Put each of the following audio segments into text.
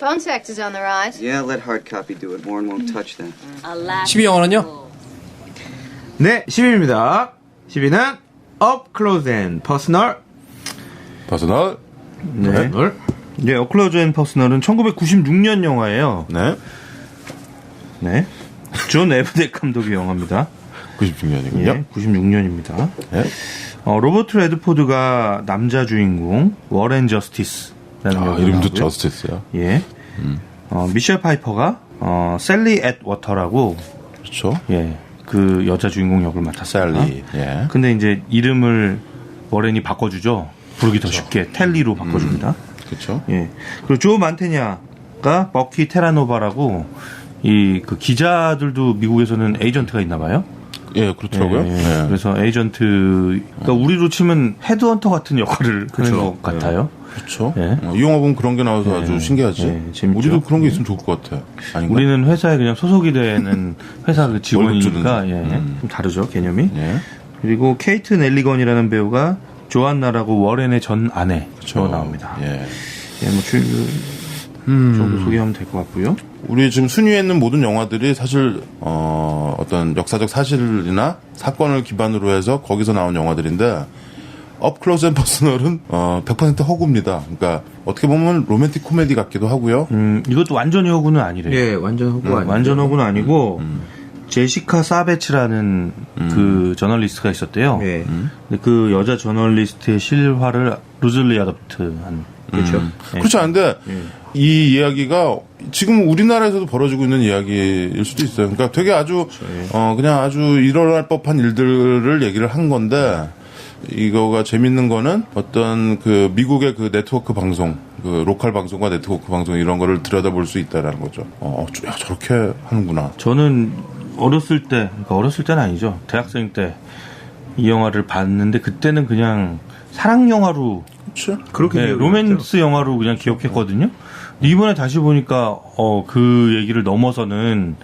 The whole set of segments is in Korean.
Phone sex is on the rise. Yeah, let hard copy do it. Warren won't touch that. 10위 영화는요? 네, 10위입니다. 10위는 Up Close and Personal. 퍼스널. 네. 네, 어클로즈 앤 퍼스널은 1996년 영화예요. 네. 네. 존 에브덱 감독의 영화입니다. 96년이군요. 예, 96년입니다. 네. 로버트 레드포드가 남자 주인공 워렌 저스티스라는 역을 이름도 나오고요. 저스티스요. 예. 미셸 파이퍼가 셀리 앳 워터라고 그렇죠. 예. 그 여자 주인공 역을 맡았습니다. 셀리. 예. 근데 이제 이름을 워렌이 바꿔주죠. 부르기 더 쉽게 텔리로 바꿔줍니다. 그렇죠. 예. 그리고 조 만테냐가 버키 테라노바라고 그 기자들도 미국에서는 에이전트가 있나 봐요. 예, 그렇더라고요. 예. 예. 그래서 에이전트, 그러니까 우리로 치면 헤드헌터 같은 역할을 하는 것 같아요. 그렇죠. 예. 이 영화 보면 그런 게 나와서 아주 신기하지. 예, 재밌죠. 우리도 그런 게 있으면 좋을 것 같아. 아닌가? 우리는 회사에 그냥 소속이 되는 회사 그 직원이니까 예, 좀 다르죠 개념이. 예. 그리고 케이트 넬리건이라는 배우가 조안나라고 워렌의 전 아내로 그렇죠. 나옵니다. 예. 예, 뭐 정도 소개하면 될 것 같고요. 우리 지금 순위에 있는 모든 영화들이 사실 어떤 역사적 사실이나 사건을 기반으로 해서 거기서 나온 영화들인데 업 클로즈 앤 퍼스널은 100% 허구입니다. 그러니까 어떻게 보면 로맨틱 코미디 같기도 하고요. 이것도 완전히 허구는 아니래요. 예, 완전 허구 아니에요. 완전 허구는 아니고 제시카 사베츠라는 그 저널리스트가 있었대요. 예. 근데 그 여자 저널리스트의 실화를 루즐리 아답트한. 그렇죠. 그렇지 않은데 이 이야기가 지금 우리나라에서도 벌어지고 있는 이야기일 수도 있어요. 그러니까 되게 아주 그냥 아주 일어날 법한 일들을 얘기를 한 건데 이거가 재밌는 거는 어떤 그 미국의 그 네트워크 방송, 그 로컬 방송과 네트워크 방송 이런 거를 들여다볼 수 있다라는 거죠. 야, 저렇게 하는구나. 저는 어렸을 때, 그러니까 어렸을 때는 아니죠. 대학생 때 이 영화를 봤는데 그때는 그냥 사랑 영화로 그렇죠. 그렇게 네, 로맨스 영화로 그냥 기억했거든요. 이번에 다시 보니까 그 얘기를 넘어서는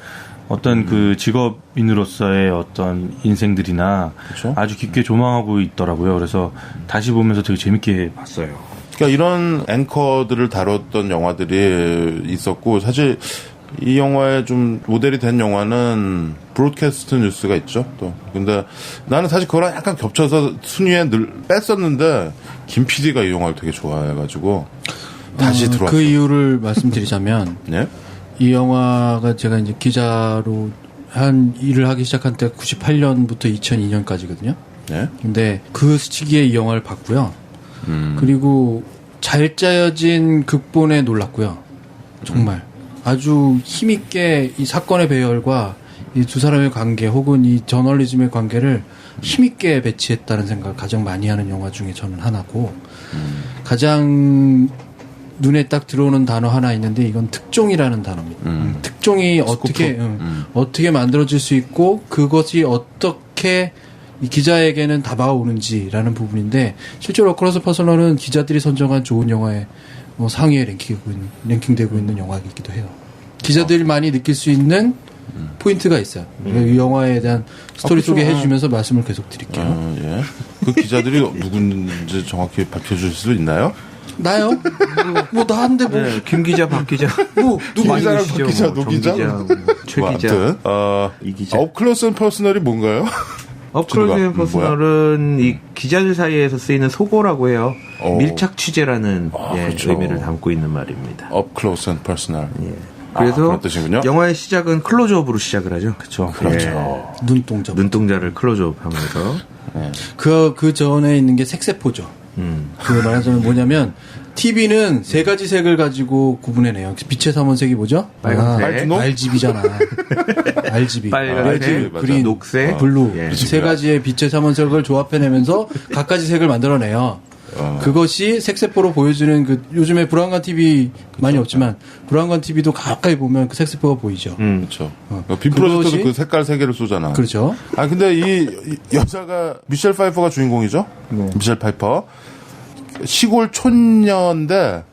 어떤 그 직업인으로서의 어떤 인생들이나 그쵸? 아주 깊게 조망하고 있더라고요. 그래서 다시 보면서 되게 재밌게 봤어요. 그러니까 이런 앵커들을 다뤘던 영화들이 있었고 사실 이 영화에 좀 모델이 된 영화는 브로드캐스트 뉴스가 있죠. 또 근데 나는 사실 그거랑 약간 겹쳐서 순위에 늘 뺐었는데 김 PD가 이 영화를 되게 좋아해가지고 다시 들어왔어요. 그 이유를 말씀드리자면 네? 이 영화가 제가 이제 기자로 한 일을 하기 시작한 때 98년부터 2002년까지거든요. 네? 근데 그 시기에 이 영화를 봤고요. 그리고 잘 짜여진 극본에 놀랐고요. 정말 아주 힘있게 이 사건의 배열과 이 두 사람의 관계 혹은 이 저널리즘의 관계를 힘있게 배치했다는 생각을 가장 많이 하는 영화 중에 저는 하나고 가장 눈에 딱 들어오는 단어 하나 있는데 이건 특종이라는 단어입니다. 특종이 어떻게 만들어질 수 있고 그것이 어떻게 이 기자에게는 다가오는지라는 부분인데 실제로 어크로스 퍼스널은 기자들이 선정한 좋은 영화의 상위에 랭킹되고 있는 영화이기도 해요. 기자들이 많이 느낄 수 있는 포인트가 있어요. 이 영화에 대한 스토리 소개해 주면서 말씀을 계속 드릴게요. 예. 그 기자들이 누군지 정확히 밝혀줄 수 있나요? 나요? 뭐 나한테 뭐 네, 김 기자, 박 기자. 뭐 누구 김 기자랑 박 계시죠, 기자, 뭐, 노 정 기자? 최 뭐 기자. 아무튼 이 기자. 업클로스 앤 퍼스널이 뭔가요? 업클로즈 앤 퍼스널은 이 기자들 사이에서 쓰이는 속어라고 해요. 밀착 취재라는 그렇죠. 의미를 담고 있는 말입니다. 업클로스 앤 퍼스널. 그래서 그런 뜻이군요. 영화의 시작은 클로즈업으로 시작을 하죠. 그렇죠. 그렇죠. 눈동자. 눈동자를 클로즈업 하면서 그 전에 있는 게 색세포죠. 그 말하자면 뭐냐면 TV는 세 가지 색을 가지고 구분해내요. 빛의 삼원색이 뭐죠? 빨간색, RGB잖아. RGB. 빨간색, 그린, 녹색, 블루. 예. 세 가지의 빛의 삼원색을 조합해내면서 각가지 색을 만들어내요. 그것이 색세포로 보여주는 그 요즘에 브라운관 TV 많이 없지만 브라운관 TV도 가까이 보면 그 색세포가 보이죠. 그렇죠. 빔 프로젝터도 그것이- 그 색깔 세 개를 쏘잖아. 그렇죠. 근데 이 여자가 미셸 파이퍼가 주인공이죠. 미셸 파이퍼. 시골 촌녀인데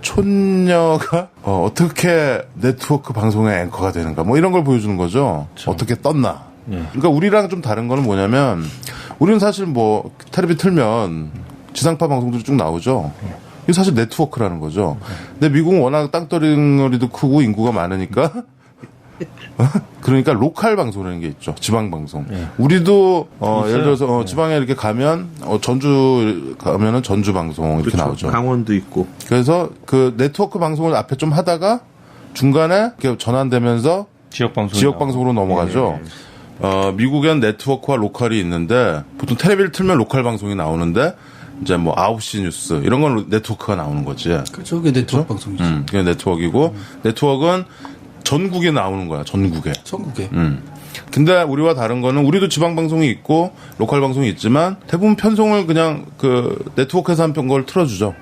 촌녀가 어떻게 네트워크 방송의 앵커가 되는가 뭐 이런 걸 보여주는 거죠. 그렇죠. 어떻게 떴나. 그러니까 우리랑 좀 다른 거는 뭐냐면 우리는 사실 뭐 텔레비 틀면 지상파 방송들이 쭉 나오죠. 이게 사실 네트워크라는 거죠. 근데 미국은 워낙 땅덩어리도 크고 인구가 많으니까 그러니까 로컬 방송이라는 게 있죠. 지방 방송. 우리도 예를 들어서 지방에 이렇게 가면 전주 가면은 전주 방송 이렇게 그렇죠. 나오죠. 강원도 있고. 그래서 그 네트워크 방송을 앞에 좀 하다가 중간에 이렇게 전환되면서 지역 방송으로 넘어가죠. 미국엔 네트워크와 로컬이 있는데 보통 텔레비를 틀면 로컬 방송이 나오는데 이제 뭐 9시 뉴스 이런 건 네트워크가 나오는 거지. 그렇죠. 그게 네트워크 방송이죠. 그게 네트워크이고 네트워크는 전국에 나오는 거야. 전국에. 전국에. 근데 우리와 다른 거는 우리도 지방 방송이 있고 로컬 방송이 있지만 대부분 편성을 그냥 그 네트워크에서 한 걸 틀어주죠.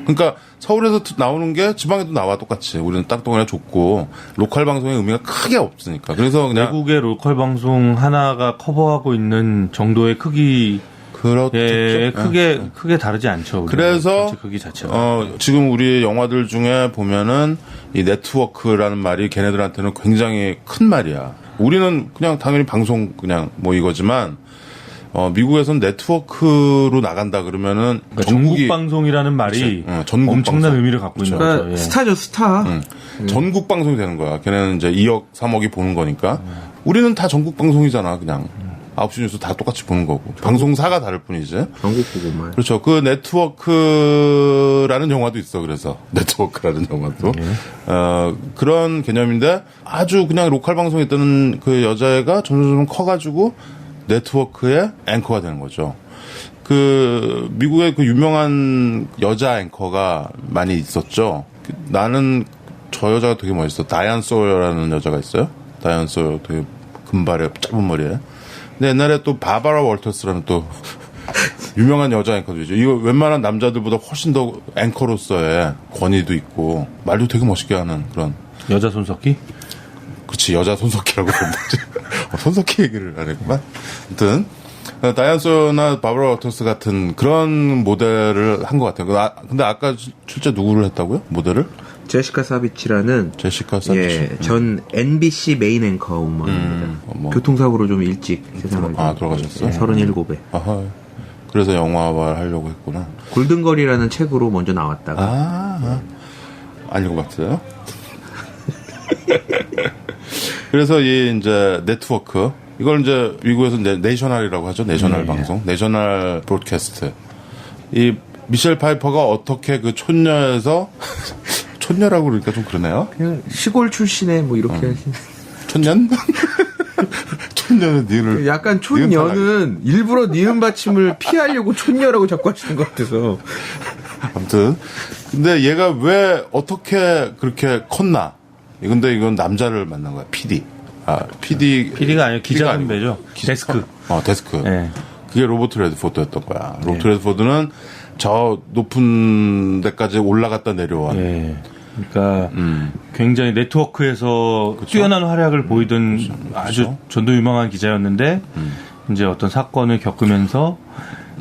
그러니까 서울에서 나오는 게 지방에도 나와 똑같이. 우리는 땅덩어리가 좁고 로컬 방송의 의미가 크게 없으니까. 그래서 그냥 외국의 로컬 방송 하나가 커버하고 있는 정도의 크기 그렇죠. 크게 다르지 않죠. 그래서 전체 크기 자체가. 지금 우리 영화들 중에 보면은 이 네트워크라는 말이 걔네들한테는 굉장히 큰 말이야. 우리는 그냥 당연히 방송 그냥 뭐 이거지만 미국에서는 네트워크로 나간다 그러면은 그러니까 전국 방송이라는 말이 전국 엄청난 방송. 의미를 갖고 있는 그러니까 거죠. 예. 스타죠, 스타. 전국 방송이 되는 거야. 걔네는 이제 2억, 3억이 보는 거니까. 우리는 다 전국 방송이잖아, 그냥. 9시 뉴스 다 똑같이 보는 거고. 방송사가 다를 뿐이지. 전국 보고만. 그렇죠. 그 네트워크라는 영화도 있어. 그래서 네트워크라는 영화도 그런 개념인데 아주 그냥 로컬 방송에 뜨는 그 여자애가 점점 커가지고 네트워크의 앵커가 되는 거죠. 그 미국의 그 유명한 여자 앵커가 많이 있었죠. 나는 저 여자가 되게 멋있어. 다이안 소어라는 여자가 있어요. 다이안 소어 되게 금발에 짧은 머리에. 근데 옛날에 또 바바라 월터스라는 또 유명한 여자 앵커도 있죠. 이거 웬만한 남자들보다 훨씬 더 앵커로서의 권위도 있고 말도 되게 멋있게 하는 그런. 여자 손석희? 그렇지, 여자 손석희라고 그러는 거지. 손석희 얘기를 안 했구만. 아무튼 다이안 소어나 바바라 월터스 같은 그런 모델을 한 것 같아요. 근데 아까 실제 누구를 했다고요? 모델을? 제시카 사비치라는 제시카 사비치. 예, 전 NBC 메인 앵커 우먼입니다. 교통사고로 좀 일찍 세상을 돌아가셨어요? 37에. 아하. 그래서 영화화 하려고 했구나. 골든걸이라는 책으로 먼저 나왔다가 안 읽어봤어요? 그래서 이 이제 네트워크 이걸 이제 미국에서 이제 내셔널이라고 하죠. 내셔널 방송, 내셔널 브로드캐스트. 이 미셸 파이퍼가 어떻게 그 촌녀에서 촌녀라고 그러니까 좀 그러네요. 그냥 시골 출신에 뭐 이렇게 하신. 촌년? 촌녀는 니을 약간 촌녀는 일부러 니은 받침을 피하려고 촌녀라고 자꾸 하시는 것 같아서. 아무튼 근데 얘가 왜 어떻게 그렇게 컸나? 근데 이건 남자를 만난 거야. PD가 아니고 기자 선배죠. 데스크. 데스크. 네. 그게 로버트 레드포드였던 거야. 로버트 레드포드는 저 높은 데까지 올라갔다 내려와. 예. 그러니까 굉장히 네트워크에서 뛰어난 활약을 보이던 아주 전도 유망한 기자였는데 이제 어떤 사건을 겪으면서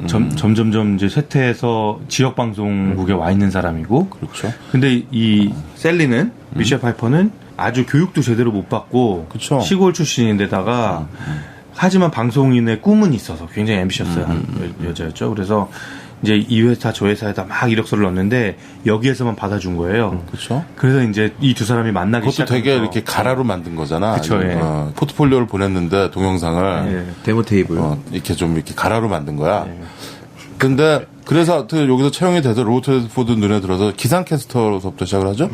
점점점 이제 쇠퇴해서 지역 방송국에 와 있는 사람이고. 그렇죠. 근데 이 셀리는 미셸 파이퍼는 아주 교육도 제대로 못 받고 그쵸. 시골 출신인데다가 하지만 방송인의 꿈은 있어서 굉장히 앰비셔스한 여자였죠. 그래서 이제 이 회사 저 회사에다 막 이력서를 넣었는데 여기에서만 받아준 거예요. 그렇죠. 그래서 이제 이 두 사람이 만나기 그것도 시작해서 되게 이렇게 가라로 만든 거잖아. 그쵸, 예. 포트폴리오를 보냈는데 동영상을 예. 데모 테이블. 이렇게 좀 이렇게 가라로 만든 거야. 근데 그래서 여기서 채용이 돼서 로버트 레드포드 눈에 들어서 기상캐스터로서부터 시작을 하죠.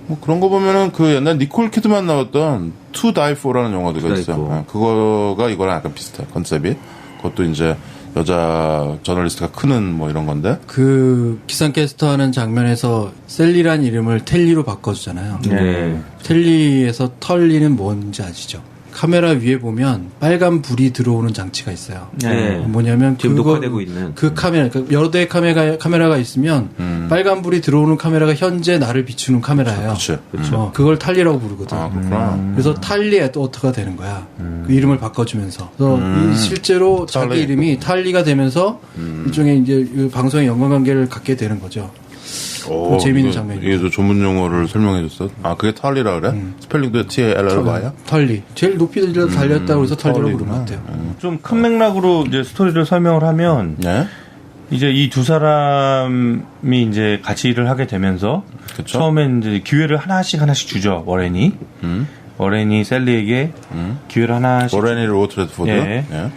뭐 그런 거 보면은 그 옛날 니콜 키드만 나왔던 To Die For라는 영화가 있어요. 그거가 이거랑 약간 비슷해 컨셉이. 그것도 이제 여자 저널리스트가 크는 뭐 이런 건데. 그 기상캐스터 하는 장면에서 셀리란 이름을 텔리로 바꿔주잖아요. 네. 텔리에서 털리는 뭔지 아시죠? 카메라 위에 보면 빨간 불이 들어오는 장치가 있어요. 네. 뭐냐면 지금 그거, 녹화되고 있는 그 카메라, 그러니까 여러 대의 카메라가 있으면 빨간 불이 들어오는 카메라가 현재 나를 비추는 카메라예요. 그렇죠. 그걸 탈리라고 부르거든. 그렇구나. 그래서 탈리 에드워터가 되는 거야. 그 이름을 바꿔주면서. 그래서 실제로 자기 이름이 탈리가 되면서 일종의 이제 이 방송의 연관관계를 갖게 되는 거죠. 오, 재미있는 장면이에요. 이게 저 전문 용어를 설명해줬어. 그게 털리라 그래? 스펠링도 TALLY야? 털리. 제일 높이 달렸다고 해서 털리라고 부르는 것 같아요. 좀 큰 맥락으로 이제 스토리를 설명을 하면 네. 이제 이 두 사람이 이제 같이 일을 하게 되면서 그쵸? 처음엔 이제 기회를 하나씩 주죠. 워렌이 셀리에게 기회를 하나씩 워렌이 로트레드포드. 예. 예.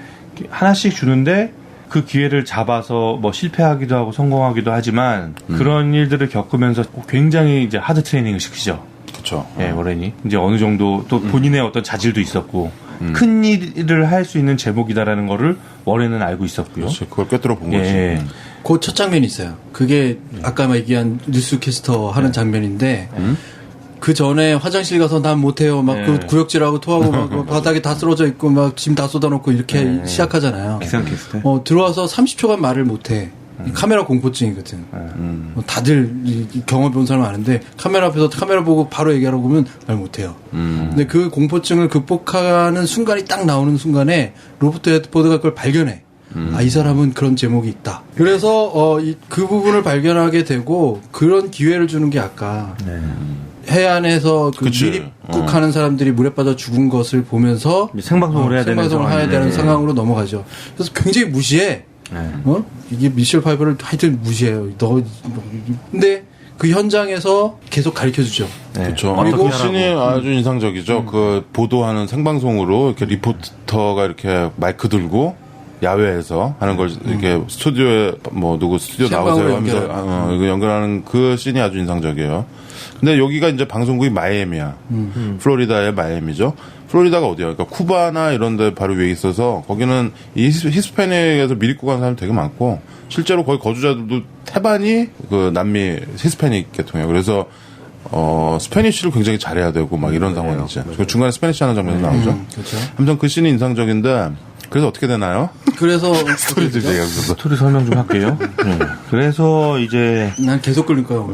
하나씩 주는데 그 기회를 잡아서 뭐 실패하기도 하고 성공하기도 하지만 그런 일들을 겪으면서 굉장히 이제 하드 트레이닝을 시키죠. 그렇죠. 예, 워렌이 이제 어느 정도 또 본인의 어떤 자질도 있었고 큰 일을 할 수 있는 제목이다라는 거를 워렌은 알고 있었고요. 그렇지. 그걸 꿰뚫어 본 예. 거지. 그 첫 장면이 있어요. 그게 아까 얘기한 뉴스캐스터 하는 장면인데 그 전에 화장실 가서 난 못해요. 막 그 구역질하고 토하고 막 바닥에 다 쓰러져 있고 막 짐 다 쏟아놓고 이렇게 시작하잖아요. 기상캐스터. 들어와서 30초간 말을 못해. 카메라 공포증이거든. 다들 경험 본 사람 아는데 카메라 앞에서 카메라 보고 바로 얘기하라고 하면 말 못해요. 근데 그 공포증을 극복하는 순간이 딱 나오는 순간에 로버트 레드포드가 그걸 발견해. 이 사람은 그런 제목이 있다. 그래서 그 부분을 발견하게 되고 그런 기회를 주는 게 아까 해안에서 그 그치. 미립국하는 사람들이 물에 빠져 죽은 것을 보면서 생방송을 해야 되는 생방송을 해야 되는 상황으로 넘어가죠. 그래서 굉장히 무시해. 이게 미셸 파이퍼를 하여튼 무시해요. 근데 그 현장에서 계속 가르쳐주죠. 그렇죠. 그리고 그 씬이 아주 인상적이죠. 그 보도하는 생방송으로 이렇게 리포터가 이렇게 마이크 들고 야외에서 하는 걸 이렇게 스튜디오에 뭐 누구 스튜디오 나오세요 하면서 이거 연결하는 그 씬이 아주 인상적이에요. 근데 여기가 이제 방송국이 마이애미야. 플로리다의 마이애미죠. 플로리다가 어디야? 그러니까 쿠바나 이런 데 바로 위에 있어서 거기는 이 히스패닉에서 미립국 가는 사람이 되게 많고 실제로 거기 거주자들도 태반이 그 남미 히스패닉 계통이에요. 그래서 스페니쉬를 굉장히 잘해야 되고 막 이런 상황이지. 그 중간에 스페니쉬 하는 장면이 나오죠. 그렇죠. 아무튼 그 씬이 인상적인데 그래서 어떻게 되나요? 그래서 스토리들 얘기하면서. 스토리 설명 좀 할게요. 그래서 이제 난 계속 끌릴 거야.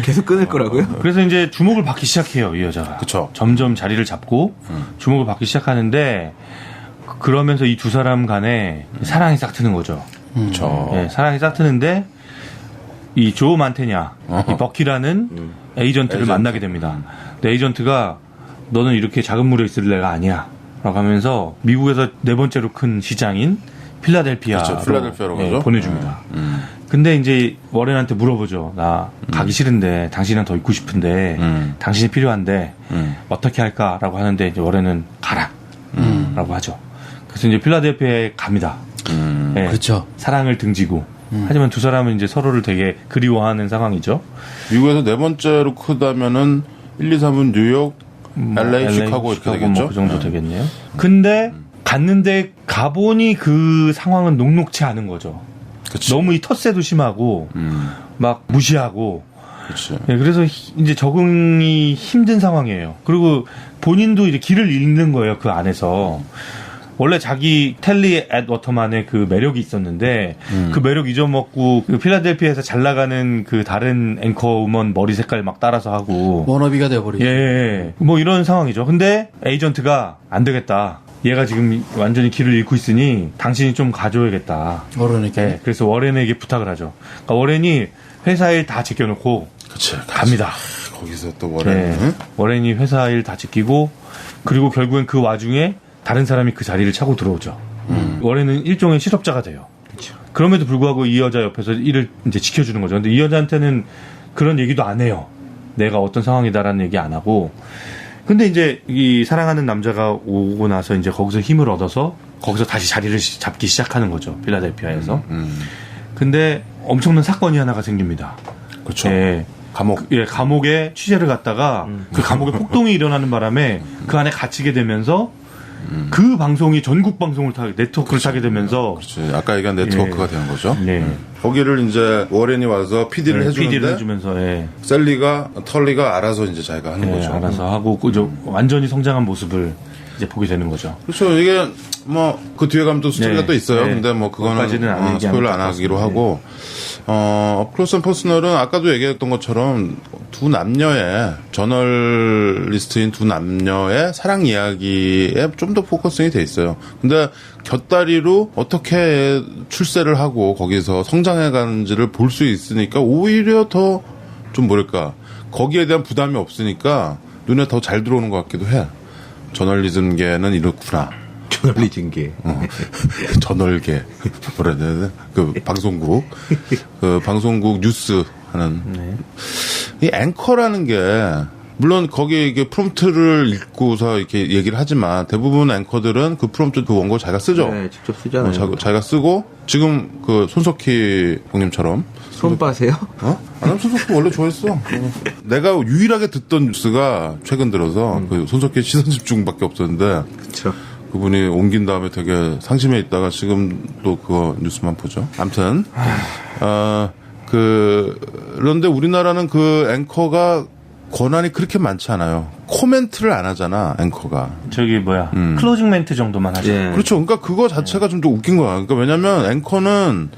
계속 끊을 거라고요? 그래서 이제 주목을 받기 시작해요, 이 여자가. 그쵸. 점점 자리를 잡고 주목을 받기 시작하는데 그러면서 이 두 사람 간에 사랑이 싹 트는 거죠. 그쵸. 네, 사랑이 싹 트는데 이 조 만테냐, 이 버키라는 에이전트를 만나게 됩니다. 근데 에이전트가 너는 이렇게 작은 물에 있을 애가 아니야. 라고 하면서 미국에서 네 번째로 큰 시장인 필라델피아로, 그렇죠. 필라델피아로 가죠. 보내줍니다. 근데 이제 워렌한테 물어보죠. 나 가기 싫은데 당신이랑 더 있고 싶은데 당신이 필요한데 어떻게 할까라고 하는데 이제 워렌은 가라 라고 하죠. 그래서 이제 필라델피아에 갑니다. 네, 그렇죠. 사랑을 등지고 하지만 두 사람은 이제 서로를 되게 그리워하는 상황이죠. 미국에서 네 번째로 크다면은 1, 2, 3은 뉴욕, LA, 시카고 이렇게 되겠죠. 뭐 그 정도 되겠네요. 근데 갔는데 가보니 그 상황은 녹록치 않은 거죠. 그치. 너무 이 텃세도 심하고 막 무시하고. 그치. 네, 그래서 이제 적응이 힘든 상황이에요. 그리고 본인도 이제 길을 잃는 거예요. 그 안에서. 원래 자기 텔리 앳 워터만의 그 매력이 있었는데 그 매력 잊어먹고 그 필라델피아에서 잘 나가는 그 다른 앵커우먼 머리 색깔 막 따라서 하고 워너비가 돼버리죠. 예, 뭐 이런 상황이죠. 근데 에이전트가 안 되겠다. 얘가 지금 완전히 길을 잃고 있으니 당신이 좀 가줘야겠다. 워런에게. 예, 그래서 워렌에게 부탁을 하죠. 그러니까 워렌이 회사 일 다 제껴놓고 그치. 갑니다. 거기서 또 워렌. 예, 워렌이 회사 일 다 지키고 그리고 결국엔 그 와중에 다른 사람이 그 자리를 차고 들어오죠. 워렌은 일종의 실업자가 돼요. 그쵸. 그럼에도 불구하고 이 여자 옆에서 일을 이제 지켜주는 거죠. 근데 이 여자한테는 그런 얘기도 안 해요. 내가 어떤 상황이다라는 얘기 안 하고. 근데 이제 이 사랑하는 남자가 오고 나서 이제 거기서 힘을 얻어서 거기서 다시 자리를 잡기 시작하는 거죠. 필라델피아에서. 근데 엄청난 사건이 하나가 생깁니다. 그렇죠. 예. 감옥. 예, 감옥에 취재를 갔다가 그 감옥에 폭동이 일어나는 바람에 그 안에 갇히게 되면서 그 방송이 전국 방송을 타게 네트워크를 타게 되면서 그렇지. 아까 얘기한 네트워크가 되는 거죠. 네. 거기를 이제 워렌이 와서 PD를 해주는데 PD를 해주면서 예. 셀리가 털리가 알아서 이제 자기가 하는 예, 거죠. 알아서 하고 그저 완전히 성장한 모습을 이제 보게 되는 거죠. 그렇죠. 이게 뭐 그 뒤에 가면 또 스토리가 네. 또 있어요. 네. 근데 뭐 그거는 그것까지는 안 얘기 안 스포일러 안 할 것 하기로 같습니다. 하고 클로스 앤 퍼스널은 아까도 얘기했던 것처럼 두 남녀의 저널리스트인 두 남녀의 사랑 이야기에 좀 더 포커싱이 돼 있어요. 근데 곁다리로 어떻게 출세를 하고 거기서 성장해 가는지를 볼 수 있으니까 오히려 더 좀 뭐랄까 거기에 대한 부담이 없으니까 눈에 더 잘 들어오는 것 같기도 해. 저널리즘계는 이렇구나. 저널리즘계. 저널계. 뭐라 해야 되나? 그 방송국. 그 방송국 뉴스 하는. 네. 이 앵커라는 게, 물론 거기에 이게 프롬프트를 읽고서 이렇게 얘기를 하지만 대부분 앵커들은 그 프롬프트 그 원고 자기가 쓰죠. 네, 직접 쓰잖아요. 자기가 쓰고 지금 그 손석희 형님처럼 손빠세요? 나는 손석희 원래 좋아했어. 내가 유일하게 듣던 뉴스가 최근 들어서 그 손석희 시선집중밖에 없었는데 그렇죠. 그분이 옮긴 다음에 되게 상심해 있다가 지금 또 그거 뉴스만 보죠. 아무튼 그런데 우리나라는 그 앵커가 권한이 그렇게 많지 않아요. 코멘트를 안 하잖아, 앵커가. 저기 클로징 멘트 정도만 하죠. 예. 그렇죠. 그러니까 그거 자체가 좀 더 웃긴 거야. 그러니까 왜냐면 앵커는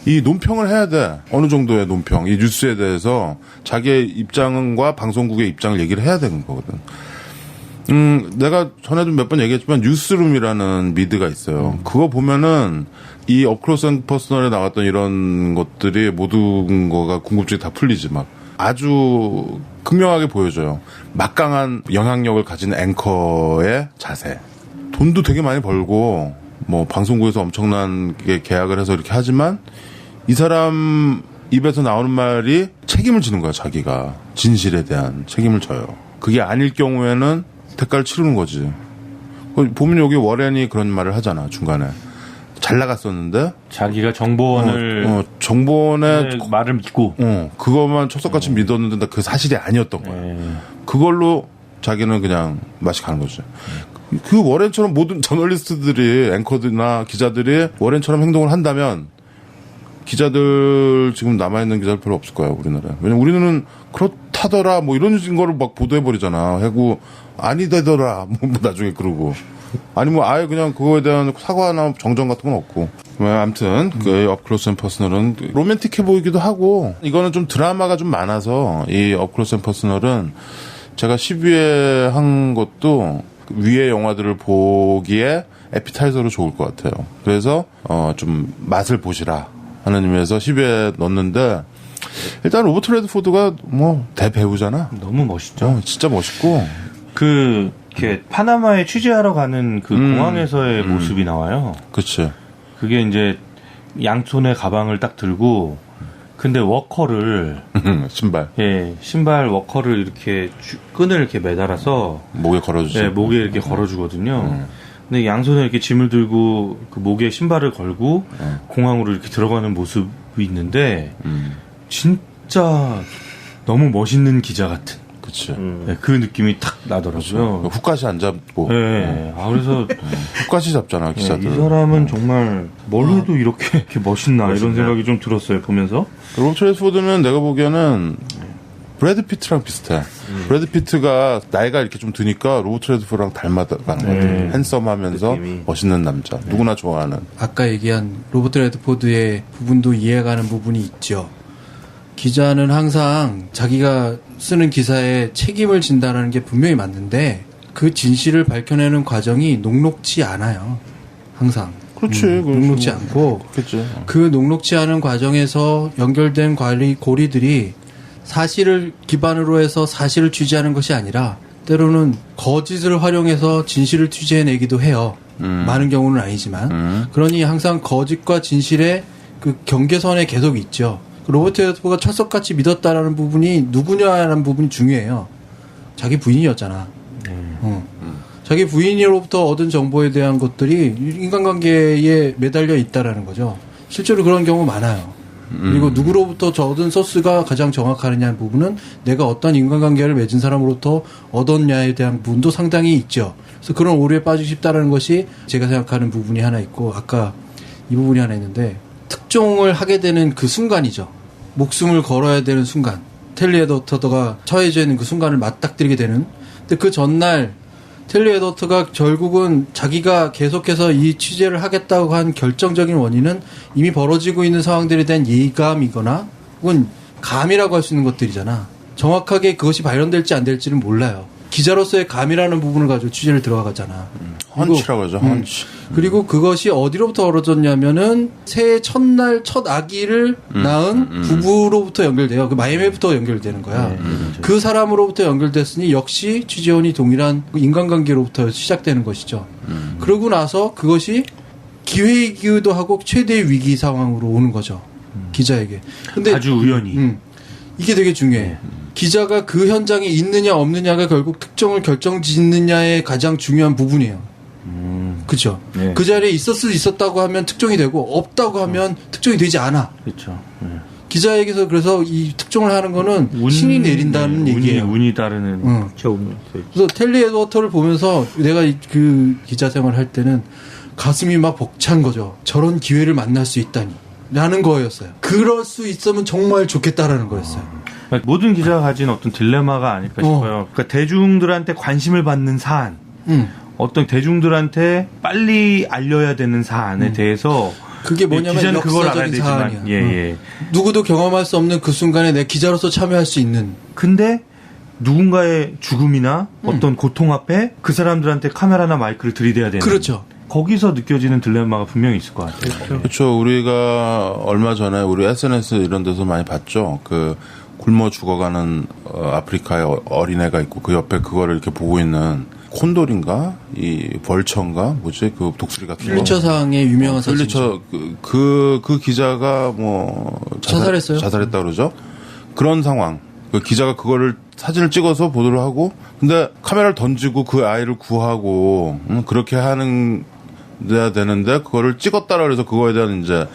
이 논평을 해야 돼. 어느 정도의 논평. 이 뉴스에 대해서 자기의 입장과 방송국의 입장을 얘기를 해야 되는 거거든. 내가 전에도 몇 번 얘기했지만 뉴스룸이라는 미드가 있어요. 그거 보면은 이 업클로스 앤 퍼스널에 나왔던 이런 것들이 모든 거가 궁금증이 다 풀리지 막. 아주 극명하게 보여줘요. 막강한 영향력을 가진 앵커의 자세. 돈도 되게 많이 벌고 뭐 방송국에서 엄청나게 계약을 해서 이렇게 하지만 이 사람 입에서 나오는 말이 책임을 지는 거야. 자기가 진실에 대한 책임을 져요. 그게 아닐 경우에는 대가를 치르는 거지. 보면 여기 워렌이 그런 말을 하잖아. 중간에 잘 나갔었는데 자기가 정보원을 정보원의 말을 믿고 그것만 촉석같이 믿었는데 그 사실이 아니었던 거야. 그걸로 자기는 그냥 맛이 가는 거죠. 그 워렌처럼 모든 저널리스트들이 앵커들이나 기자들이 워렌처럼 행동을 한다면 기자들 지금 남아있는 기자들 별로 없을 거야 우리나라에. 왜냐면 우리는 그렇다더라 뭐 이런 거를 막 보도해버리잖아. 하고 아니되더라 뭐 나중에 그러고 아니 뭐 아예 그냥 그거에 대한 사과나 정정 같은 건 없고. 아무튼 그 업클로스 앤 퍼스널은 로맨틱해 보이기도 하고 이거는 좀 드라마가 좀 많아서 이 업클로스 앤 퍼스널은 제가 10위에 한 것도 위의 영화들을 보기에 에피타이저로 좋을 것 같아요. 그래서 좀 맛을 보시라 하는 의미에서 10위에 넣었는데 일단 로버트 레드포드가 뭐 대배우잖아. 너무 멋있죠. 진짜 멋있고 이렇게 파나마에 취재하러 가는 그 공항에서의 모습이 나와요. 그치. 그게 이제 양손에 가방을 딱 들고 근데 워커를 신발 워커를 이렇게 끈을 이렇게 매달아서 목에 걸어주죠. 네, 목에 이렇게 걸어주거든요. 근데 양손에 이렇게 짐을 들고 그 목에 신발을 걸고 공항으로 이렇게 들어가는 모습이 있는데 진짜 너무 멋있는 기자 같은. 그치. 네, 그 느낌이 탁 나더라고요. 그렇죠. 훅갓이 안 잡고. 네. 그래서 훅갓이 잡잖아 기자들. 이 사람은 정말 뭘 해도 이렇게 멋있나 이런 생각이 좀 들었어요 보면서. 로버트 레드포드는 내가 보기에는 브래드 피트랑 비슷해. 브래드 피트가 나이가 이렇게 좀 드니까 로버트 레드포드랑 닮아가는 것 같아. 핸섬하면서 느낌이. 멋있는 남자. 누구나 좋아하는. 아까 얘기한 로버트 레드포드의 부분도 이해가는 부분이 있죠. 기자는 항상 자기가 쓰는 기사에 책임을 진다는 게 분명히 맞는데 그 진실을 밝혀내는 과정이 녹록지 않아요. 항상. 그렇지. 녹록지 않고 그렇겠지. 그 녹록지 않은 과정에서 연결된 고리들이 사실을 기반으로 해서 사실을 취재하는 것이 아니라 때로는 거짓을 활용해서 진실을 취재해내기도 해요. 많은 경우는 아니지만. 그러니 항상 거짓과 진실의 그 경계선에 계속 있죠. 로버트 레드포드가 철석같이 믿었다라는 부분이 누구냐라는 부분이 중요해요. 자기 부인이었잖아. 자기 부인으로부터 얻은 정보에 대한 것들이 인간관계에 매달려 있다라는 거죠. 실제로 그런 경우 많아요. 그리고 누구로부터 얻은 소스가 가장 정확하느냐는 부분은 내가 어떤 인간관계를 맺은 사람으로부터 얻었냐에 대한 부분도 상당히 있죠. 그래서 그런 오류에 빠지기 쉽다라는 것이 제가 생각하는 부분이 하나 있고 아까 이 부분이 하나 있는데 특종을 하게 되는 그 순간이죠. 목숨을 걸어야 되는 순간. 텔리 에더터가 처해져 있는 그 순간을 맞닥뜨리게 되는. 근데 그 전날 텔리 에더터가 결국은 자기가 계속해서 이 취재를 하겠다고 한 결정적인 원인은 이미 벌어지고 있는 상황들에 대한 예감이거나 혹은 감이라고 할 수 있는 것들이잖아. 정확하게 그것이 발현될지 안 될지는 몰라요. 기자로서의 감이라는 부분을 가지고 취재를 들어가잖아. 헌치라고 하죠. 헌치. 그리고 그것이 어디로부터 벌어졌냐면은 새해 첫날 첫 아기를 낳은 부부로부터 연결돼요. 그 마이애미부터 연결되는 거야. 그 사람으로부터 연결됐으니 역시 취재원이 동일한 인간관계로부터 시작되는 것이죠. 그러고 나서 그것이 기회이기도 하고 최대의 위기 상황으로 오는 거죠. 기자에게. 근데 아주 우연히. 이게 되게 중요해. 기자가 그 현장에 있느냐 없느냐가 결국 특정을 결정짓느냐의 가장 중요한 부분이에요. 그죠? 네. 그 자리에 있었다고 하면 특정이 되고 없다고 하면 특정이 되지 않아. 그렇죠. 네. 기자에게서 그래서 이 특정을 하는 거는 신이 내린다는 얘기예요. 운이 따르는. 그래서 텔리 에드워터를 보면서 내가 그 기자 생활을 할 때는 가슴이 막 벅찬 거죠. 저런 기회를 만날 수 있다니. 라는 거였어요. 그럴 수 있으면 정말 좋겠다라는 거였어요. 모든 기자가 가진 어떤 딜레마가 아닐까 싶어요. 그러니까 대중들한테 관심을 받는 사안, 어떤 대중들한테 빨리 알려야 되는 사안에 대해서 그게 뭐냐면 기자는 그걸 알아야 역사적인 되지만, 사안이야. 예. 누구도 경험할 수 없는 그 순간에 내 기자로서 참여할 수 있는. 근데 누군가의 죽음이나 어떤 고통 앞에 그 사람들한테 카메라나 마이크를 들이대야 되는. 그렇죠. 거기서 느껴지는 딜레마가 분명히 있을 것 같아요. 그렇죠. 우리가 얼마 전에 우리 SNS 이런 데서 많이 봤죠. 그 굶어 죽어가는 아프리카의 어린애가 있고 그 옆에 그거를 이렇게 보고 있는 콘돌인가 이 벌처인가 뭐지 그 독수리 같은 거. 필리처상의 유명한 사진. 필리처 그 기자가 뭐 자살했어요? 자살했다 그러죠. 그런 상황. 그 기자가 그거를 사진을 찍어서 보도를 하고 근데 카메라를 던지고 그 아이를 구하고 그렇게 하는 돼야 되는데 그거를 찍었다라 그래서 그거에 대한 이제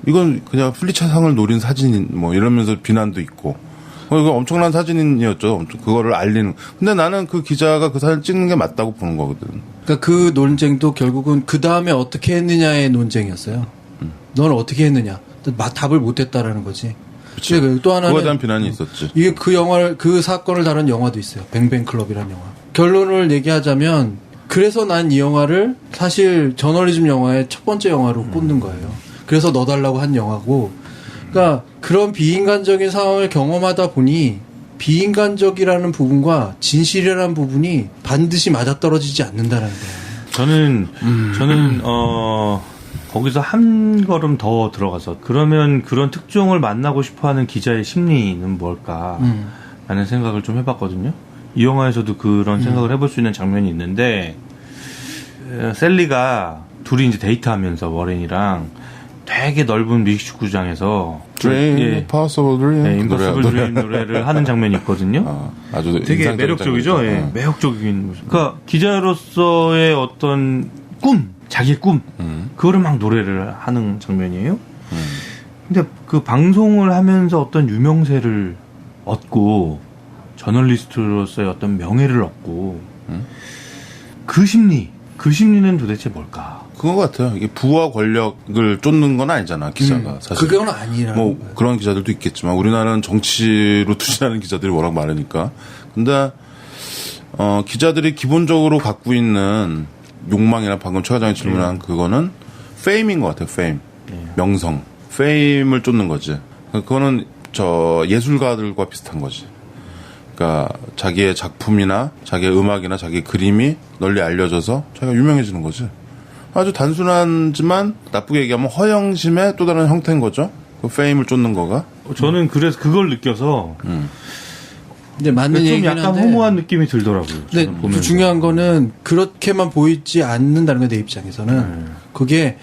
이건 그냥 필리처상을 노린 사진 뭐 이러면서 비난도 있고 이거 엄청난 사진이었죠. 그거를 알리는. 근데 나는 그 기자가 그 사진 찍는 게 맞다고 보는 거거든. 그러니까 그 논쟁도 결국은 그 다음에 어떻게 했느냐의 논쟁이었어요. 너는 어떻게 했느냐. 답을 못했다라는 거지. 그치. 또 하나는 그거에 대한 비난이 있었지. 이게 그 사건을 다룬 영화도 있어요. 뱅뱅 클럽이라는 영화. 결론을 얘기하자면 그래서 난 이 영화를 사실 저널리즘 영화의 첫 번째 영화로 꼽는 거예요. 그래서 넣어달라고 한 영화고, 그러니까 그런 비인간적인 상황을 경험하다 보니 비인간적이라는 부분과 진실이라는 부분이 반드시 맞아떨어지지 않는다는 거예요. 저는 거기서 한 걸음 더 들어가서 그러면 그런 특종을 만나고 싶어하는 기자의 심리는 뭘까라는 생각을 좀 해봤거든요. 이 영화에서도 그런 생각을 해볼 수 있는 장면이 있는데 셀리가 둘이 이제 데이트하면서 워렌이랑 되게 넓은 믹스축구장에서 Impossible Dream Impossible Dream 노래를 하는 장면이 있거든요. 아주 되게 매력적이죠. 예, 매력적인 모습. 그러니까 기자로서의 어떤 꿈, 자기의 꿈, 그거를 막 노래를 하는 장면이에요. 근데 그 방송을 하면서 어떤 유명세를 얻고 저널리스트로서의 어떤 명예를 얻고 그 심리는 도대체 뭘까? 그건 것 같아요. 이게 부와 권력을 쫓는 건 아니잖아, 기자가. 사실. 그건 아니라는 뭐, 거예요. 그런 기자들도 있겠지만, 우리나라는 정치로 투신하는 기자들이 워낙 많으니까. 근데, 기자들이 기본적으로 갖고 있는 욕망이나 방금 최 과장이 질문한 그거는 페임인 것 같아요, 페임. 명성. 페임을 쫓는 거지. 그거는 예술가들과 비슷한 거지. 그러니까 자기의 작품이나 자기의 음악이나 자기의 그림이 널리 알려져서 자기가 유명해지는 거지. 아주 단순하지만 나쁘게 얘기하면 허영심의 또 다른 형태인 거죠. 그 페임을 쫓는 거가. 저는 그래서 그걸 느껴서 근데 맞는 좀 얘기긴 약간 한데 허무한 느낌이 들더라고요. 근데 중요한 거는 그렇게만 보이지 않는다는 거 내 입장에서는 그게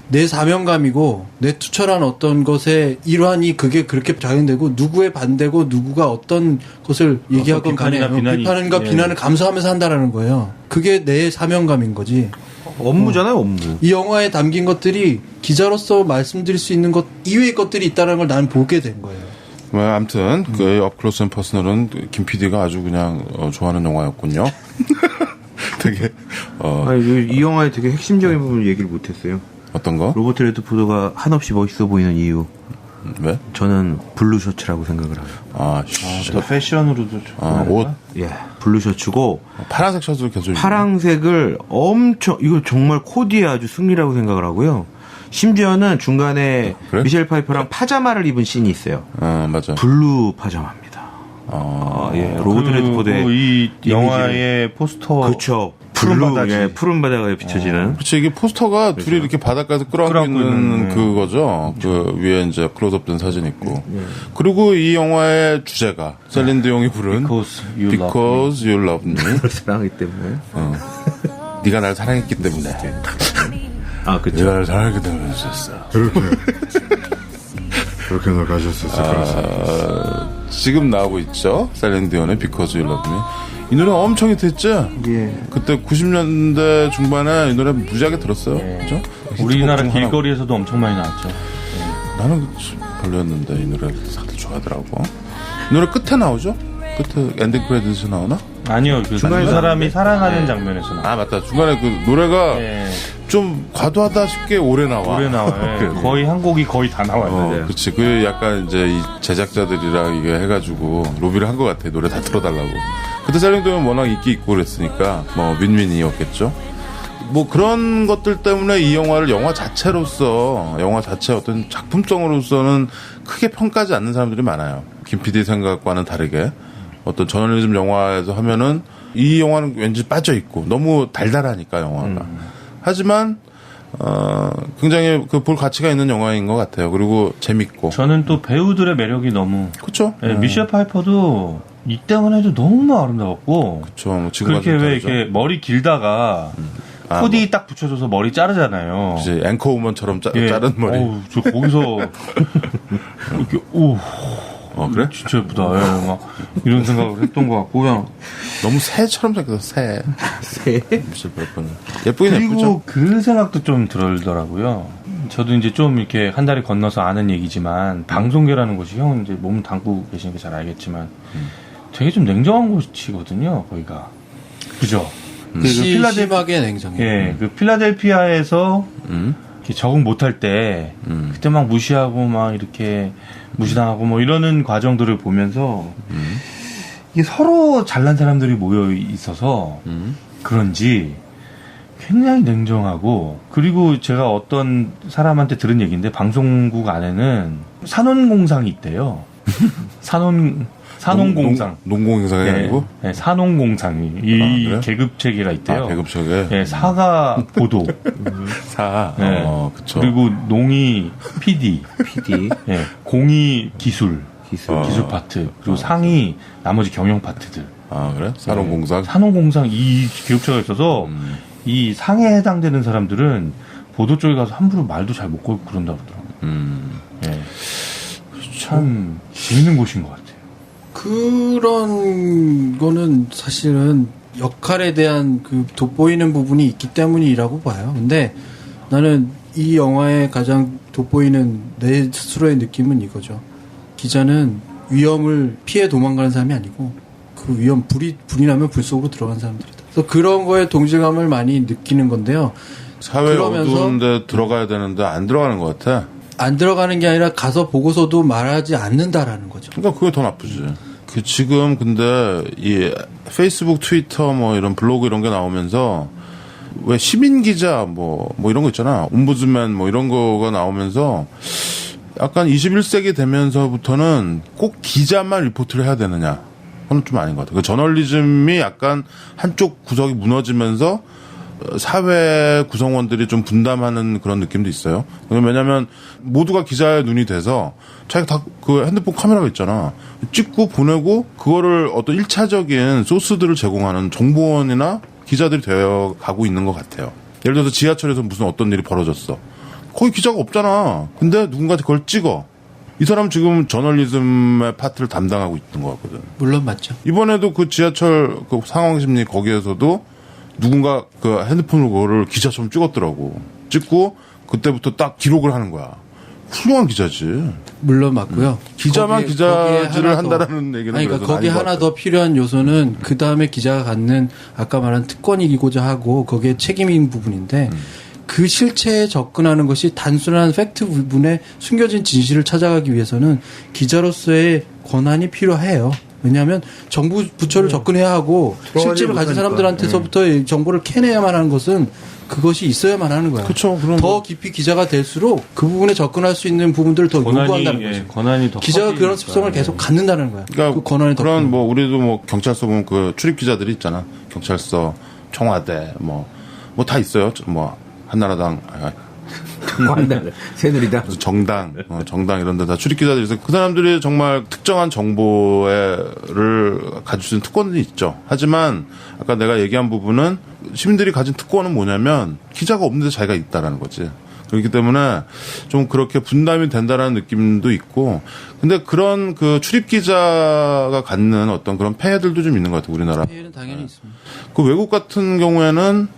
내 사명감이고 내 투철한 어떤 것의 일환이 그게 그렇게 작용되고 누구의 반대고 누구가 어떤 것을 얘기하건 간에 비판과 비난을 감수하면서 한다라는 거예요. 그게 내 사명감인 거지. 업무잖아요, 업무. 이 영화에 담긴 것들이 기자로서 말씀드릴 수 있는 것 이외의 것들이 있다는 걸 나는 보게 된 거예요. 아무튼 그 업클로스 앤 퍼스널은 김 PD가 아주 그냥 좋아하는 영화였군요. 되게 이 영화의 되게 핵심적인 부분을 얘기를 못했어요. 어떤 거? 로버트 레드포드가 한없이 멋있어 보이는 이유. 왜? 저는 블루 셔츠라고 생각을 해요. 또 패션으로도 옷. 예, 블루 셔츠고 파란색 셔츠를 계속 파란색을 엄청 이거 정말 코디의 아주 승리라고 생각을 하고요. 심지어는 중간에 그래? 미셸 파이퍼랑 파자마를 입은 씬이 있어요. 맞아. 블루 파자마입니다. 예. 로버트 레드포드의 이 영화의 포스터. 그렇죠. 푸른 바다지. 예, 푸른 바다가 비춰지는. 그렇지, 이게 포스터가 둘이 이렇게 바닷가에서 끌어안고 있는 그거죠. 그 위에 이제 클로즈업된 사진 있고. 그리고 이 영화의 주제가 셀린 디옹이 부른 Because You Love Me. 사랑하기 때문에. 네가 날 사랑했기 때문에. 그렇죠. 네가 날 사랑했기 때문에 했었어. 그렇게 생각하셨었어요. 지금 나오고 있죠. 셀린 디온의 Because You Love Me. 이 노래 엄청 히트했죠? 예. 그때 90년대 중반에 이 노래 무지하게 들었어요. 그죠? 우리나라 길거리에서도 엄청 많이 나왔죠. 나는 별로였는데 이 노래 다들 좋아하더라고. 이 노래 끝에 나오죠? 끝에 엔딩 크레딧이 나오나? 아니요, 그 사람이 사랑하는 장면에서 나와요. 맞다. 중간에 그 노래가 좀 과도하다 싶게 오래 나와. 오래 나와요. 거의 한 곡이 거의 다 나와요. 그렇지. 그 약간 이제 이 제작자들이랑 이게 해가지고 로비를 한 것 같아. 노래 다 틀어달라고. 그때 셀링도는 워낙 인기 있고 그랬으니까 뭐 윈윈이었겠죠. 뭐 그런 것들 때문에 이 영화를 영화 자체로서 영화 자체 어떤 작품성으로서는 크게 평가하지 않는 사람들이 많아요. 김 PD 생각과는 다르게 어떤 저널리즘 영화에서 하면은 이 영화는 왠지 빠져 있고 너무 달달하니까 영화가. 하지만 굉장히 그 볼 가치가 있는 영화인 것 같아요. 그리고 재밌고. 저는 또 배우들의 매력이 너무. 그렇죠. 미셸 파이퍼도 이때만 해도 너무 아름다웠고. 그렇죠. 뭐 지금 그렇게 왜 이렇게 머리 길다가 코디 딱 붙여줘서 머리 자르잖아요. 이제 앵커 우먼처럼 자른 머리. 저 거기서 이렇게 그래? 진짜 예쁘다. 막 이런 생각을 했던 것 같고 그냥 너무 새처럼 생겼어. 새. 미셸 파이퍼는 예쁘긴 그리고 예쁘죠. 그 생각도 좀 들더라고요. 저도 이제 좀 이렇게 한 달이 건너서 아는 얘기지만 방송계라는 곳이 형은 이제 몸 담고 계시니까 잘 알겠지만 되게 좀 냉정한 곳이거든요. 거기가 그죠? 심하게 냉정해요. 예, 그 필라델피아에서 이렇게 적응 못할 때 그때 막 무시하고 막 이렇게 무시당하고 뭐 이러는 과정들을 보면서 이게 서로 잘난 사람들이 모여 있어서 그런지 굉장히 냉정하고 그리고 제가 어떤 사람한테 들은 얘기인데 방송국 안에는 산원공상이 있대요. 산업공상. 농공행상이 아니고? 네, 산업공상이. 이 그래? 계급 체계가 있대요. 계급 체계? 네, 사가 보도. 네. 그쵸. 그리고 농이 PD. 네, 공이 기술 파트. 그리고 상이 나머지 경영 파트들. 그래? 산업공상? 산업공상 이 계급체가 있어서 이 상에 해당되는 사람들은 보도 쪽에 가서 함부로 말도 잘 못 걸고 그런다고 그러더라고요. 네. 참 재밌는 곳인 것 같아요. 그런 거는 사실은 역할에 대한 그 돋보이는 부분이 있기 때문이라고 봐요. 근데 나는 이 영화의 가장 돋보이는 내 스스로의 느낌은 이거죠. 기자는 위험을 피해 도망가는 사람이 아니고 그 위험, 불이 나면 불 속으로 들어간 사람들이다. 그래서 그런 거에 동질감을 많이 느끼는 건데요. 사회 어두운데 들어가야 되는데 안 들어가는 것 같아. 안 들어가는 게 아니라 가서 보고서도 말하지 않는다라는 거죠. 그러니까 그게 더 나쁘지. 그 지금 근데 이 페이스북, 트위터 뭐 이런 블로그 이런 게 나오면서 왜 시민 기자 뭐 이런 거 있잖아. 옴부즈맨 뭐 이런 거가 나오면서 약간 21세기 되면서부터는 꼭 기자만 리포트를 해야 되느냐. 그건 좀 아닌 것 같아요. 그 저널리즘이 약간 한쪽 구석이 무너지면서 사회 구성원들이 좀 분담하는 그런 느낌도 있어요. 왜냐면 모두가 기자의 눈이 돼서 자기가 다 그 핸드폰 카메라가 있잖아. 찍고 보내고 그거를 어떤 1차적인 소스들을 제공하는 정보원이나 기자들이 되어 가고 있는 것 같아요. 예를 들어서 지하철에서 무슨 어떤 일이 벌어졌어. 거기 기자가 없잖아. 근데 누군가 그걸 찍어. 이 사람 지금 저널리즘의 파트를 담당하고 있는 것 같거든. 물론 맞죠. 이번에도 그 지하철 그 상황심리 거기에서도 누군가 그 핸드폰으로 그거를 기자처럼 찍었더라고. 찍고 그때부터 딱 기록을 하는 거야. 훌륭한 기자지. 물론 맞고요. 기자만 기자질을 한다라는 얘기는 그러니까 거기 하나 더 필요한 요소는 그 다음에 기자가 갖는 아까 말한 특권이기고자 하고 거기에 책임인 부분인데 그 실체에 접근하는 것이 단순한 팩트 부분에 숨겨진 진실을 찾아가기 위해서는 기자로서의 권한이 필요해요. 왜냐하면 정부 부처를 접근해야 하고 실제로 가진 사람들한테서부터 이 정보를 캐내야만 하는 것은 그것이 있어야만 하는 거야. 그쵸, 그럼 더 깊이 기자가 될수록 그 부분에 접근할 수 있는 부분들을 더 요구한다는 거죠. 권한이 더 기자가 커지니까. 그런 습성을 계속 갖는다는 거야. 그러니까 그 권한이 더 그런 큰 뭐 우리도 뭐 경찰서 보면 그 출입 기자들이 있잖아. 경찰서, 청와대 뭐 다 있어요. 뭐 한나라당, 새누리당. 정당 이런 데 다 출입 기자들이 있어요. 그 사람들이 정말 특정한 정보를 가질 수 있는 특권이 있죠. 하지만 아까 내가 얘기한 부분은 시민들이 가진 특권은 뭐냐면 기자가 없는데 자기가 있다라는 거지. 그렇기 때문에 좀 그렇게 분담이 된다라는 느낌도 있고, 근데 그런 그 출입 기자가 갖는 어떤 그런 폐해들도 좀 있는 것 같아요, 우리나라. 폐해는 당연히 있습니다. 그 외국 같은 경우에는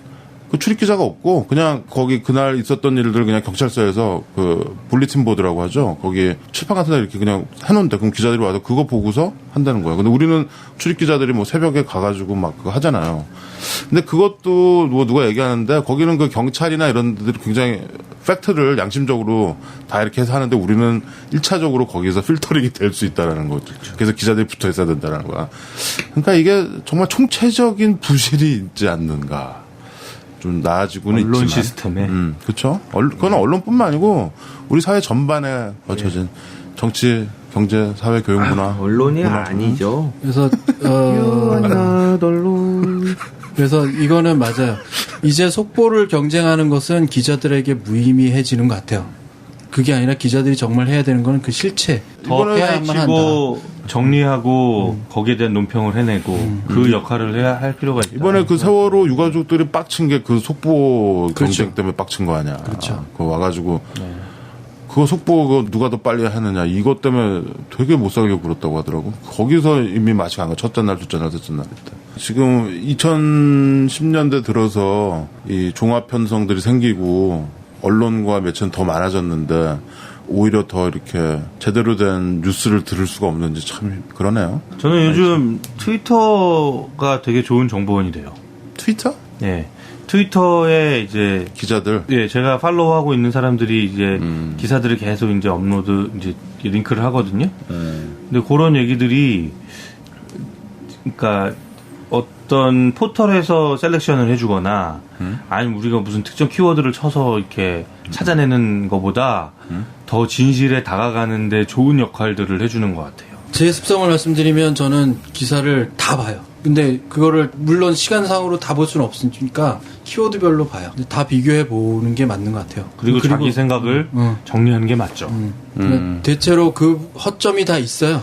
그 출입 기자가 없고 그냥 거기 그날 있었던 일들을 그냥 경찰서에서 그 불리틴 보드라고 하죠. 거기 칠판 같은 데 이렇게 그냥 해놓는데 그럼 기자들이 와서 그거 보고서 한다는 거예요. 근데 우리는 출입 기자들이 뭐 새벽에 가가지고 막 그거 하잖아요. 근데 그것도 뭐 누가 얘기하는데 거기는 그 경찰이나 이런 데들이 굉장히 팩트를 양심적으로 다 이렇게 해서 하는데 우리는 1차적으로 거기서 필터링이 될 수 있다라는 거죠. 그래서 기자들이 붙어 있어야 된다는 거야. 그러니까 이게 정말 총체적인 부실이 있지 않는가. 좀 나아지고는 언론 있지만. 시스템에. 그렇죠. 그건 언론뿐만 아니고 우리 사회 전반에 거쳐진 정치, 경제, 사회, 교육, 문화. 언론이 아니죠. 그래서 언론. 그래서 이거는 맞아요. 이제 속보를 경쟁하는 것은 기자들에게 무의미해지는 것 같아요. 그게 아니라 기자들이 정말 해야 되는 건 그 실체. 더 해야만 한다. 파헤치고 정리하고 거기에 대한 논평을 해내고 그 역할을 해야 할 필요가 있다. 이번에 그 세월호 유가족들이 빡친 게 그 속보 그렇죠. 경쟁 때문에 빡친 거 아니야. 그렇죠. 그거 와가지고 그거 속보 그거 누가 더 빨리 하느냐 이것 때문에 되게 못 살게 굴었다고 하더라고. 거기서 이미 맛이 간 거야. 첫째 날, 둘째 날, 셋째 날 때. 지금 2010년대 들어서 이 종합 편성들이 생기고 언론과 매체는 더 많아졌는데 오히려 더 이렇게 제대로 된 뉴스를 들을 수가 없는지 참 그러네요. 저는 요즘 트위터가 되게 좋은 정보원이 돼요. 트위터? 예. 트위터에 이제 기자들. 예, 제가 팔로우하고 있는 사람들이 이제 기사들을 계속 이제 업로드 이제 링크를 하거든요. 근데 그런 얘기들이 그러니까 어떤 포털에서 셀렉션을 해주거나 아니면 우리가 무슨 특정 키워드를 쳐서 이렇게 찾아내는 것보다 더 진실에 다가가는데 좋은 역할들을 해주는 것 같아요. 제 습성을 말씀드리면 저는 기사를 다 봐요. 근데 그거를 물론 시간상으로 다 볼 수는 없으니까 키워드별로 봐요. 근데 다 비교해 보는 게 맞는 것 같아요. 그리고 자기 생각을 정리하는 게 맞죠. 대체로 그 허점이 다 있어요.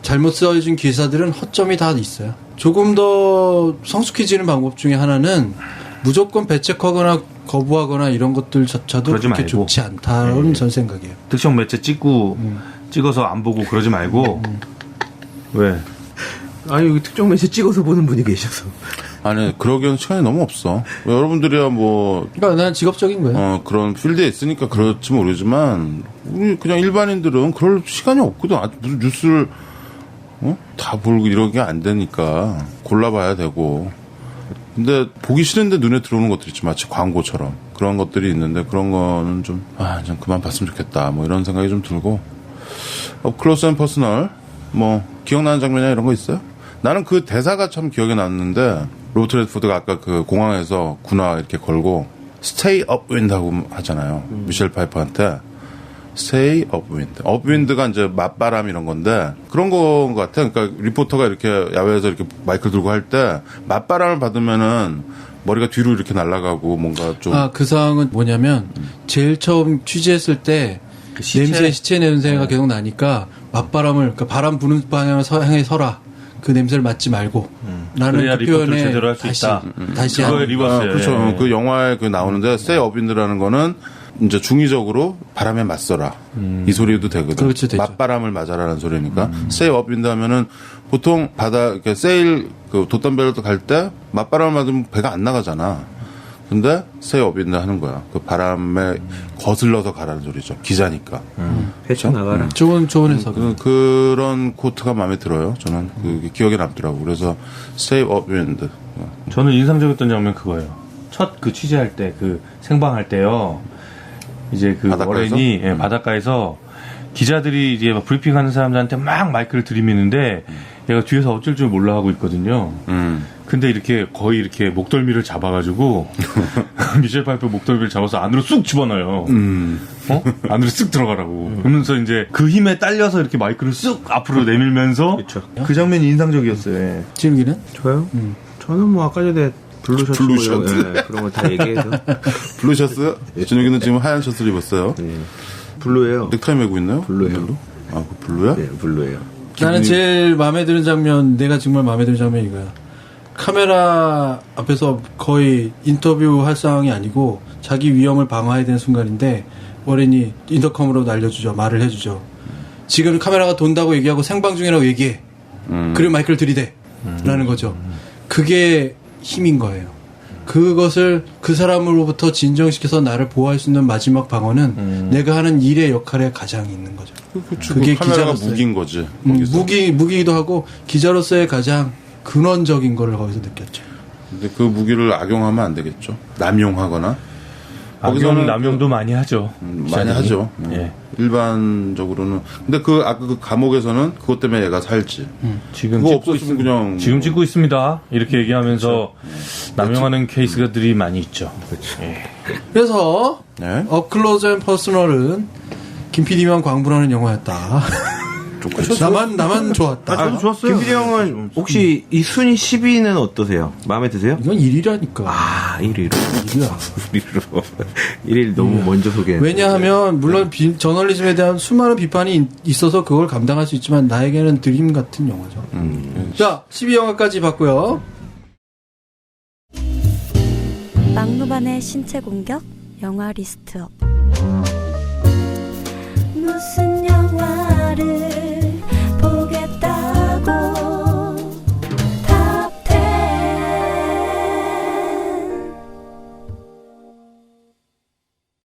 잘못 써진 기사들은 허점이 다 있어요. 조금 더 성숙해지는 방법 중에 하나는 무조건 배책하거나 거부하거나 이런 것들조차도 그렇게 말고. 좋지 않다는 전 생각이에요. 특정 매체 찍어서 안 보고 그러지 말고 왜? 아니 여기 특정 매체 찍어서 보는 분이 계셔서. 아니 그러기엔 시간이 너무 없어. 여러분들이야 뭐 그러니까 난 직업적인 거예요. 그런 필드에 있으니까 그렇지 모르지만 우리 그냥 일반인들은 그럴 시간이 없거든. 무슨 뉴스를 다 보고 이런 게 안 되니까 골라봐야 되고. 근데 보기 싫은데 눈에 들어오는 것들이 있지. 마치 광고처럼 그런 것들이 있는데 그런 거는 좀 그만 봤으면 좋겠다. 뭐 이런 생각이 좀 들고. 클로스 앤 퍼스널 뭐 기억나는 장면이나 이런 거 있어요? 나는 그 대사가 참 기억에 남는데 로버트 레드포드가 아까 그 공항에서 군화 이렇게 걸고 Stay upwind 하고 하잖아요. 미셸 파이퍼한테 Stay upwind. upwind가 이제 맞바람 이런 건데 그런 거 같아. 그러니까 리포터가 이렇게 야외에서 이렇게 마이크를 들고 할 때 맞바람을 받으면은 머리가 뒤로 이렇게 날아가고 뭔가 좀. 그 상황은 뭐냐면 제일 처음 취재했을 때 시체 냄새가 계속 나니까 맞바람을 그러니까 바람 부는 방향을 향해 서라. 그 냄새를 맡지 말고 나는 그래야 그 리포트를 표현에 제대로 할 수 있다. 다시 그거의 리버스예요. 그렇죠. 예. 그 영화에 그 나오는데 Stay upwind라는 거는 이제 중의적으로 바람에 맞서라. 이 소리도 되거든. 그렇죠, 되죠. 맞바람을 맞아라는 소리니까. Stay upwind 하면은 보통 바다 이렇게 세일 그 돛담배를 갈 때 맞바람을 맞으면 배가 안 나가잖아. 근데 Stay upwind 하는 거야. 그 바람에 거슬러서 가라는 소리죠. 기자니까. 헤쳐나가라. 좋은 해석. 그런 코트가 마음에 들어요. 저는 그게 기억에 남더라고. 그래서 Stay upwind. 저는 인상적이었던 장면 그거예요. 첫 그 취재할 때 그 생방할 때요. 이제 그 바닷가에서? 워렌이 바닷가에서 기자들이 이제 막 브리핑하는 사람들한테 막 마이크를 들이미는데 얘가 뒤에서 어쩔 줄 몰라 하고 있거든요. 근데 이렇게 거의 이렇게 목덜미를 잡아가지고 미셸 파이프 목덜미를 잡아서 안으로 쑥 집어넣어요. 안으로 쓱 들어가라고. 그러면서 이제 그 힘에 딸려서 이렇게 마이크를 쑥 앞으로 내밀면서 그 장면이 인상적이었어요. 예. 지르기는? 저요? 저는 뭐 아까 전에 블루셔츠 블루셔츠. 뭐 이런, 그런 거 다 얘기해서 블루 셔츠? 준혁이는 지금 하얀 셔츠를 입었어요. 블루예요. 넥타이 메고 있나요? 블루예요. 아, 그 블루야? 네, 블루예요. 나는 제일 마음에 드는 장면, 내가 정말 마음에 드는 장면이 이거야. 카메라 앞에서 거의 인터뷰 할 상황이 아니고 자기 위험을 방어해야 되는 순간인데 워렌이 인터컴으로 알려주죠. 말을 해주죠. 지금 카메라가 돈다고 얘기하고 생방 중이라고 얘기해. 그리고 마이크를 들이대. 라는 거죠. 그게 힘인 거예요. 그것을 그 사람으로부터 진정시켜서 나를 보호할 수 있는 마지막 방어는 내가 하는 일의 역할에 가장 있는 거죠. 그게 카메라가 무기인 거지. 거기서. 무기이기도 하고 기자로서의 가장 근원적인 거를 거기서 느꼈죠. 근데 그 무기를 악용하면 안 되겠죠. 남용하거나. 악용 남용도 많이 하죠. 많이 하죠. 예. 일반적으로는. 근데 아까 그 감옥에서는 그것 때문에 얘가 살지. 지금 그거 찍고 없었으면 그냥. 지금 찍고 있습니다. 이렇게 얘기하면서 남용하는 케이스들이 많이 있죠. 그래서 네. 업클로즈 앤 퍼스널은 김PD만 광분하는 영화였다. 나만 좋았다. 저도 좋았어요. 김필이 형은 혹시 이 순위 10위는 어떠세요? 마음에 드세요? 이건 1위라니까. 아, 1위로. 1위야. 1위로. 1위를 너무 먼저 소개했는데. 왜냐하면 물론 저널리즘에 대한 수많은 비판이 있어서 그걸 감당할 수 있지만 나에게는 드림 같은 영화죠. 자, 12영화까지 봤고요. 막무반의 신체 공격 영화 리스트업. 무슨 영화를